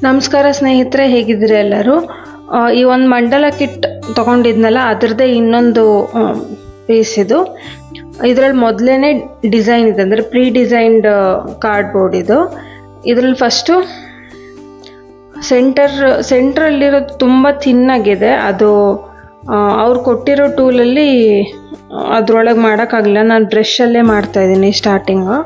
ನಮಸ್ಕಾರ ಸ್ನೇಹಿತರೆ, ಹೇಗಿದ್ದೀರಾ ಎಲ್ಲರೂ? ಈ ಒಂದು ಮಂಡಲ ಕಿಟ್ ತಗೊಂಡಿದ್ನಲ್ಲ, ಅದರದೇ ಇನ್ನೊಂದು ಪೀಸ್ ಇದು. ಇದರಲ್ಲಿ ಮೊದಲನೇ ಡಿಸೈನ್ ಇದೆ, ಅಂದರೆ ಪ್ರೀ ಕಾರ್ಡ್ಬೋರ್ಡ್ ಇದು. ಇದರಲ್ಲಿ ಫಸ್ಟು ಸೆಂಟ್ರಲ್ಲಿರೋದು ತುಂಬ ಥಿನ್ನಾಗಿದೆ. ಅದು ಅವ್ರು ಕೊಟ್ಟಿರೋ ಟೂಲಲ್ಲಿ ಅದರೊಳಗೆ ಮಾಡೋಕ್ಕಾಗಲಿಲ್ಲ. ನಾನು ಬ್ರಷಲ್ಲೇ ಮಾಡ್ತಾಯಿದ್ದೀನಿ ಸ್ಟಾರ್ಟಿಂಗು.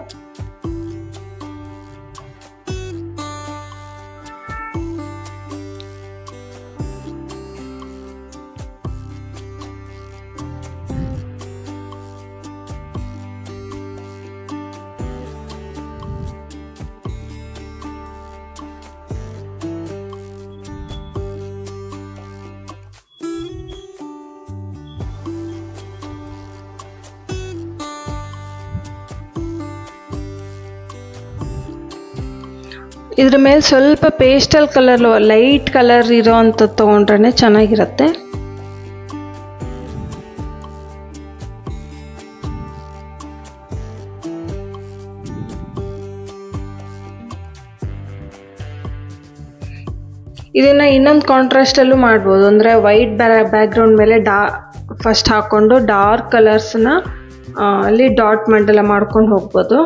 ಇದ್ರ ಮೇಲೆ ಸ್ವಲ್ಪ ಪೇಸ್ಟಲ್ ಕಲರ್, ಲೈಟ್ ಕಲರ್ ಇರೋ ಅಂಥದ್ದು ತೊಗೊಂಡ್ರೆ ಚೆನ್ನಾಗಿರುತ್ತೆ. ಇದನ್ನು ಇನ್ನೊಂದು ಕಾಂಟ್ರಾಸ್ಟಲ್ಲೂ ಮಾಡ್ಬೋದು. ಅಂದರೆ ವೈಟ್ ಬ್ಯಾಕ್ಗ್ರೌಂಡ್ ಮೇಲೆ ಫಸ್ಟ್ ಹಾಕ್ಕೊಂಡು ಡಾರ್ಕ್ ಕಲರ್ಸ್ನ ಅಲ್ಲಿ ಡಾಟ್ ಮಂಡಲ ಮಾಡ್ಕೊಂಡು ಹೋಗ್ಬೋದು.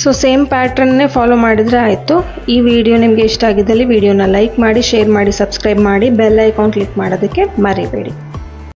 ಸೊ ಸೇಮ್ ಪ್ಯಾಟ್ರನ್ನೇ ಫಾಲೋ ಮಾಡಿದರೆ ಆಯಿತು. ಈ ವಿಡಿಯೋ ನಿಮಗೆ ಇಷ್ಟ ಆಗಿದ್ದಲ್ಲಿ ವಿಡಿಯೋನ ಲೈಕ್ ಮಾಡಿ, ಶೇರ್ ಮಾಡಿ, ಸಬ್ಸ್ಕ್ರೈಬ್ ಮಾಡಿ, ಬೆಲ್ ಐಕಾನ್ ಕ್ಲಿಕ್ ಮಾಡೋದಕ್ಕೆ ಮರಿಬೇಡಿ.